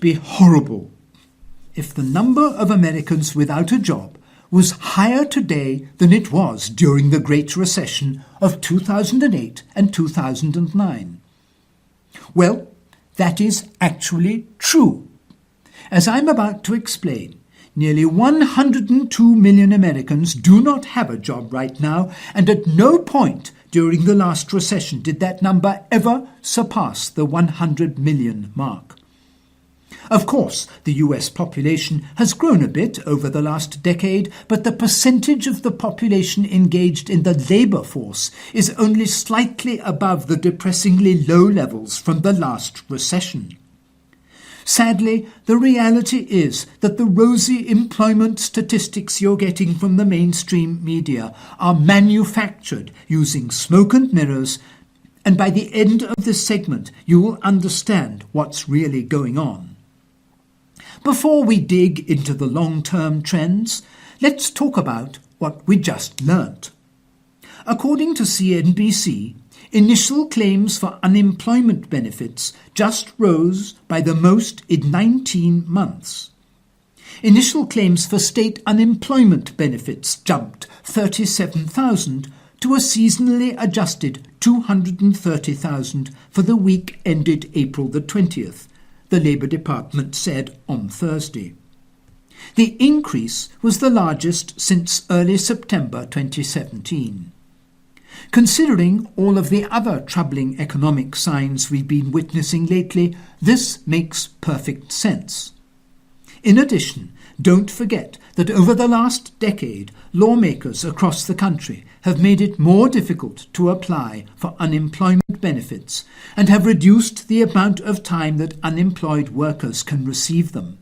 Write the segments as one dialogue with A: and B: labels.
A: be horrible if the number of Americans without a job was higher today than it was during the Great Recession of 2008 and 2009. Well, that is actually true. As I'm about to explain, nearly 102 million Americans do not have a job right now, and at no point during the last recession did that number ever surpass the 100 million mark. Of course, the US population has grown a bit over the last decade, but the percentage of the population engaged in the labour force is only slightly above the depressingly low levels from the last recession. Sadly, the reality is that the rosy employment statistics you're getting from the mainstream media are manufactured using smoke and mirrors, and by the end of this segment you will understand what's really going on. Before we dig into the long-term trends, let's talk about what we just learnt. According to CNBC, initial claims for unemployment benefits just rose by the most in 19 months. Initial claims for state unemployment benefits jumped 37,000 to a seasonally adjusted 230,000 for the week ended April the 20th, the Labour Department said on Thursday. The increase was the largest since early September 2017. Considering all of the other troubling economic signs we've been witnessing lately, this makes perfect sense. In addition, don't forget that over the last decade, lawmakers across the country have made it more difficult to apply for unemployment benefits and have reduced the amount of time that unemployed workers can receive them.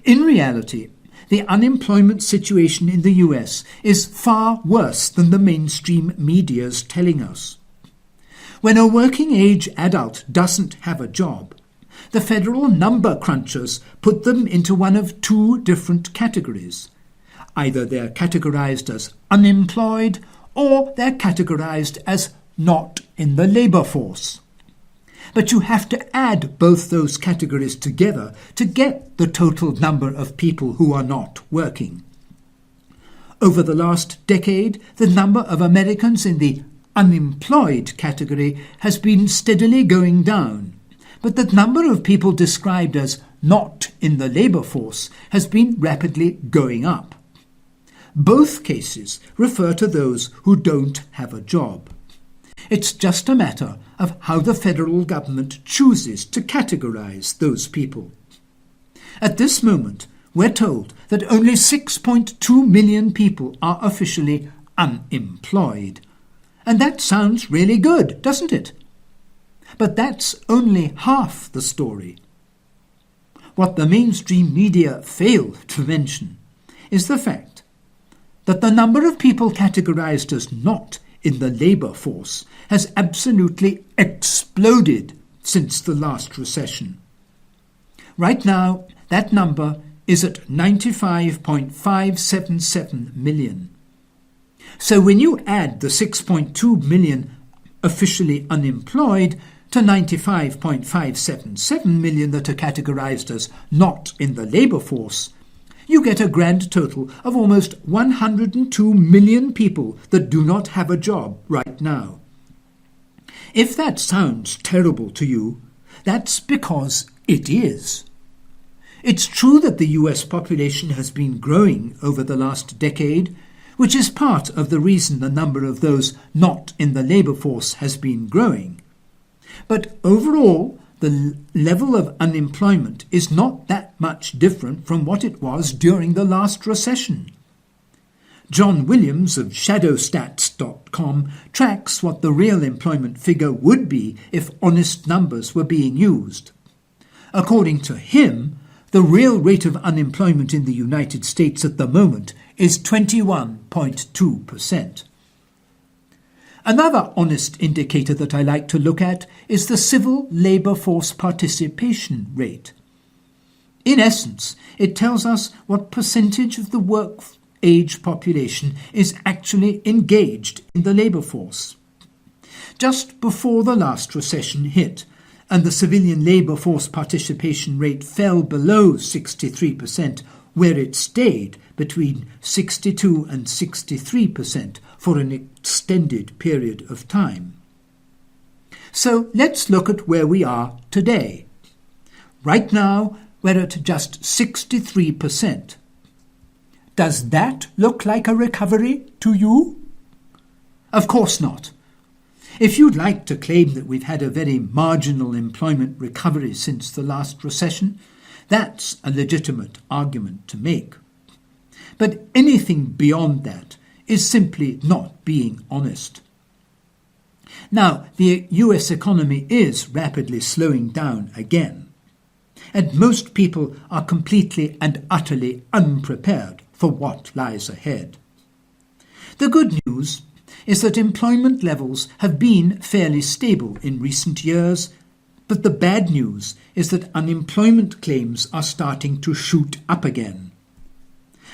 A: In reality, the unemployment situation in the US is far worse than the mainstream media's telling us. When a working-age adult doesn't have a job, the federal number crunchers put them into one of two different categories. Either they're categorized as unemployed or they're categorized as not in the labour force. But you have to add both those categories together to get the total number of people who are not working. Over the last decade, the number of Americans in the unemployed category has been steadily going down, but the number of people described as not in the labour force has been rapidly going up. Both cases refer to those who don't have a job. It's just a matter of how the federal government chooses to categorize those people. At this moment, we're told that only 6.2 million people are officially unemployed. And that sounds really good, doesn't it? But that's only half the story. What the mainstream media fail to mention is the fact that the number of people categorized as not in the labour force has absolutely exploded since the last recession. Right now, that number is at 95.577 million. So when you add the 6.2 million officially unemployed to 95.577 million that are categorized as not in the labour force, you get a grand total of almost 102 million people that do not have a job right now. If that sounds terrible to you, that's because it is. It's true that the US population has been growing over the last decade, which is part of the reason the number of those not in the labour force has been growing. But overall, the level of unemployment is not that much different from what it was during the last recession. John Williams of shadowstats.com tracks what the real employment figure would be if honest numbers were being used. According to him, the real rate of unemployment in the United States at the moment is 21.2%. Another honest indicator that I like to look at is the civil labour force participation rate. In essence, it tells us what percentage of the work-age population is actually engaged in the labour force. Just before the last recession hit, and the civilian labour force participation rate fell below 63%, where it stayed between 62 and 63% for an extended period of time. So let's look at where we are today. Right now, we're at just 63%. Does that look like a recovery to you? Of course not. If you'd like to claim that we've had a very marginal employment recovery since the last recession, that's a legitimate argument to make. But anything beyond that is simply not being honest. Now, the US economy is rapidly slowing down again, and most people are completely and utterly unprepared for what lies ahead. The good news is that employment levels have been fairly stable in recent years, but the bad news is that unemployment claims are starting to shoot up again.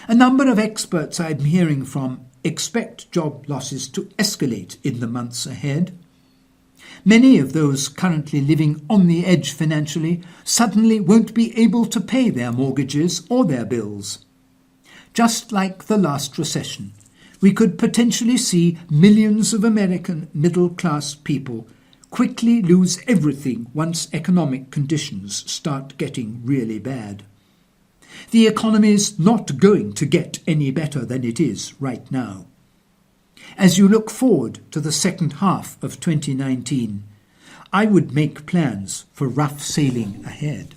A: A number of experts I'm hearing from expect job losses to escalate in the months ahead. Many of those currently living on the edge financially suddenly won't be able to pay their mortgages or their bills. Just like the last recession, we could potentially see millions of American middle-class people quickly lose everything once economic conditions start getting really bad. The economy's not going to get any better than it is right now. As you look forward to the second half of 2019, I would make plans for rough sailing ahead.